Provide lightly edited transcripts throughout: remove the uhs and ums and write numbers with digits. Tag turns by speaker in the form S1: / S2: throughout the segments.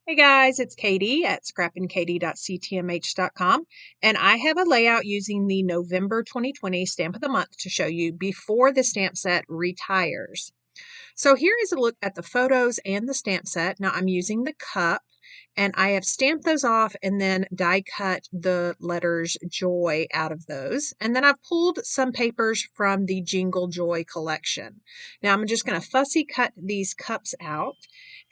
S1: Hey guys, it's Katie at scrappingkatie.ctmh.com, and I have a layout using the November 2020 stamp of the month to show you before the stamp set retires. So here is a look at the photos and the stamp set. Now I'm using the cup, and I have stamped those off and then die cut the letters Joy out of those. And then I've pulled some papers from the Jingle Joy collection. Now I'm just going to fussy cut these cups out,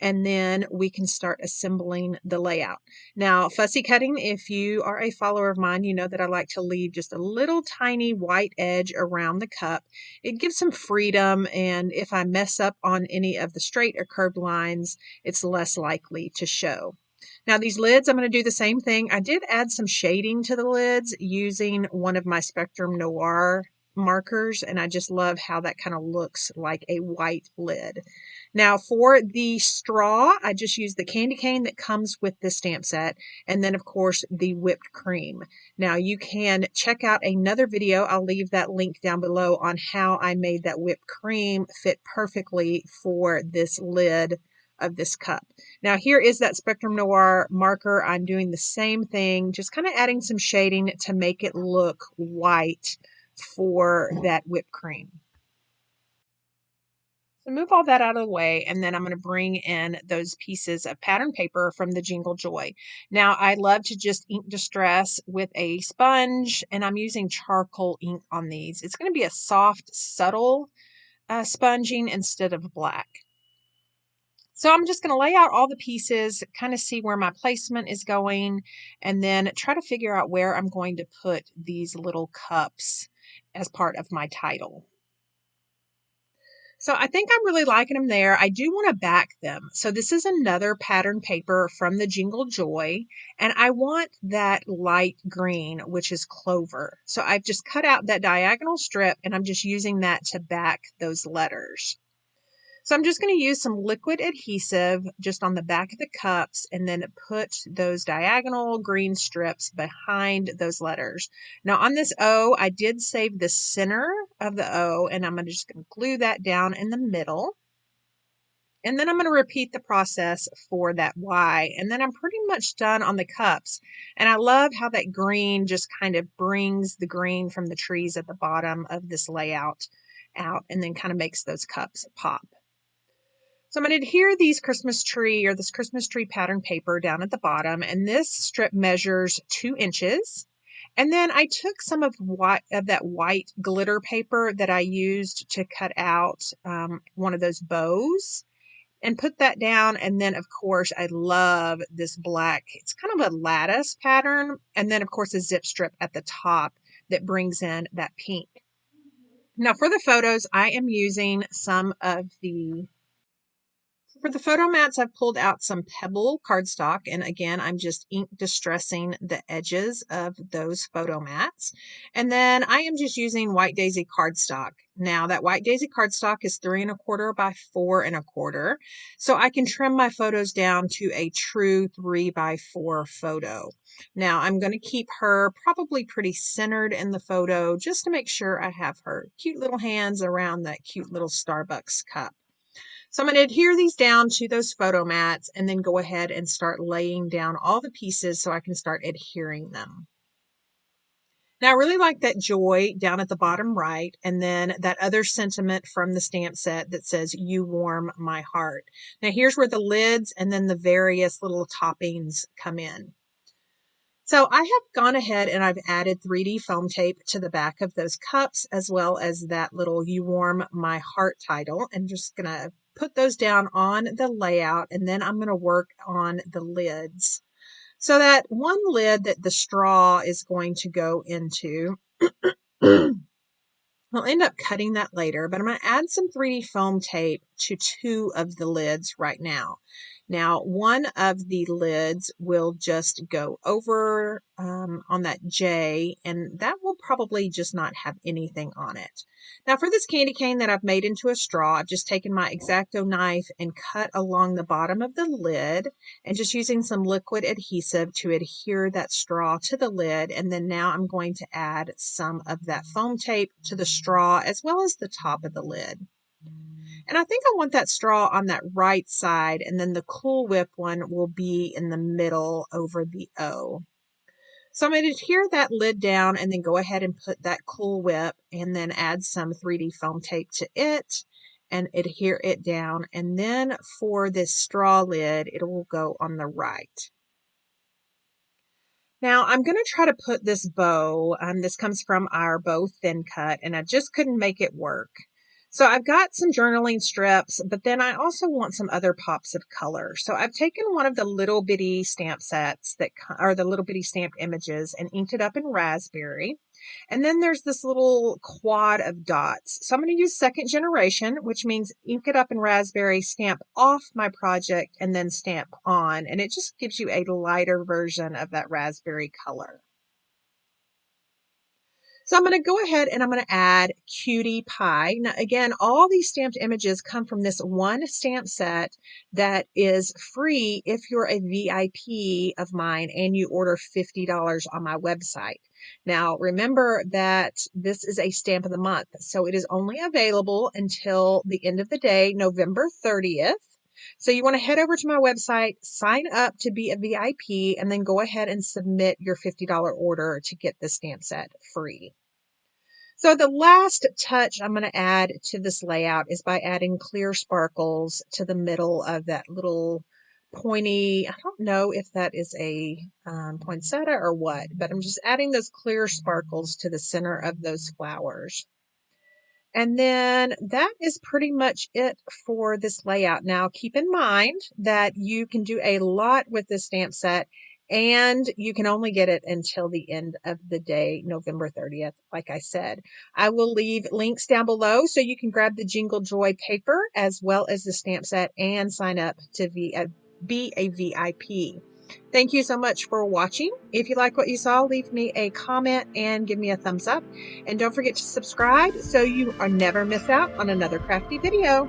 S1: and then we can start assembling the layout. Now, fussy cutting, if you are a follower of mine, you know that I like to leave just a little tiny white edge around the cup. It gives some freedom, and if I mess up on any of the straight or curved lines, it's less likely to show. Now these lids, I'm going to do the same thing. I did add some shading to the lids using one of my Spectrum Noir markers, and I just love how that kind of looks like a white lid. Now for the straw, I just use the candy cane that comes with the stamp set, and then of course the whipped cream. Now you can check out another video, I'll leave that link down below, on how I made that whipped cream fit perfectly for this lid of this cup. Now here is that Spectrum Noir marker. I'm doing the same thing, just kind of adding some shading to make it look white for that whipped cream. So move all that out of the way, and then I'm going to bring in those pieces of pattern paper from the Jingle Joy. Now I love to just ink distress with a sponge, and I'm using charcoal ink on these. It's going to be a soft, subtle sponging instead of black. So I'm just going to lay out all the pieces, kind of see where my placement is going, and then try to figure out where I'm going to put these little cups as part of my title. So I think I'm really liking them there. I do want to back them. So this is another pattern paper from the Jingle Joy, and I want that light green, which is clover. So I've just cut out that diagonal strip, and I'm just using that to back those letters. So I'm just going to use some liquid adhesive just on the back of the cups, and then put those diagonal green strips behind those letters. Now on this O, I did save the center of the O, and I'm just going to glue that down in the middle. And then I'm going to repeat the process for that Y, and then I'm pretty much done on the cups. And I love how that green just kind of brings the green from the trees at the bottom of this layout out, and then kind of makes those cups pop. So I'm going to adhere these Christmas tree or this Christmas tree pattern paper down at the bottom, and this strip measures 2 inches. And then I took some of that white glitter paper that I used to cut out one of those bows and put that down. And then of course I love this black, it's kind of a lattice pattern. And then of course a zip strip at the top that brings in that pink. Now for the photos, I am using some of For the photo mats, I've pulled out some Pebble cardstock, and again, I'm just ink distressing the edges of those photo mats. And then I am just using White Daisy cardstock. Now that White Daisy cardstock is 3 1/4 by 4 1/4, so I can trim my photos down to a true 3 by 4 photo. Now I'm going to keep her probably pretty centered in the photo just to make sure I have her cute little hands around that cute little Starbucks cup. So I'm going to adhere these down to those photo mats, and then go ahead and start laying down all the pieces so I can start adhering them. Now I really like that Joy down at the bottom right, and then that other sentiment from the stamp set that says, "You warm my heart." Now here's where the lids and then the various little toppings come in. So I have gone ahead and I've added 3D foam tape to the back of those cups, as well as that little "You Warm My Heart" title, and just going to put those down on the layout, and then I'm going to work on the lids. So that one lid that the straw is going to go into, I'll end up cutting that later, but I'm going to add some 3D foam tape to 2 of the lids right now. Now, one of the lids will just go over on that J, and that will probably just not have anything on it. Now, for this candy cane that I've made into a straw, I've just taken my X-Acto knife and cut along the bottom of the lid, and just using some liquid adhesive to adhere that straw to the lid. And then now I'm going to add some of that foam tape to the straw as well as the top of the lid. And I think I want that straw on that right side, and then the Cool Whip one will be in the middle over the O. So I'm going to adhere that lid down and then go ahead and put that Cool Whip and then add some 3D foam tape to it and adhere it down. And then for this straw lid, it will go on the right. Now I'm going to try to put this bow, this comes from our bow thin cut, and I just couldn't make it work. So I've got some journaling strips, but then I also want some other pops of color. So I've taken one of the little bitty stamp sets that are the little bitty stamped images and inked it up in raspberry. And then there's this little quad of dots. So I'm going to use second generation, which means ink it up in raspberry, stamp off my project, and then stamp on. And it just gives you a lighter version of that raspberry color. So I'm going to go ahead and I'm going to add Cutie Pie. Now, again, all these stamped images come from this one stamp set that is free if you're a VIP of mine and you order $50 on my website. Now, remember that this is a stamp of the month, so it is only available until the end of the day, November 30th. So you want to head over to my website, sign up to be a VIP, and then go ahead and submit your $50 order to get the stamp set free. So the last touch I'm going to add to this layout is by adding clear sparkles to the middle of that little pointy, I don't know if that is a poinsettia or what, but I'm just adding those clear sparkles to the center of those flowers. And then that is pretty much it for this layout. Now, keep in mind that you can do a lot with this stamp set, and you can only get it until the end of the day, November 30th, like I said. I will leave links down below so you can grab the Jingle Joy paper as well as the stamp set and sign up to be a VIP. Thank you so much for watching. If you like what you saw, leave me a comment and give me a thumbs up. And don't forget to subscribe so you are never miss out on another crafty video.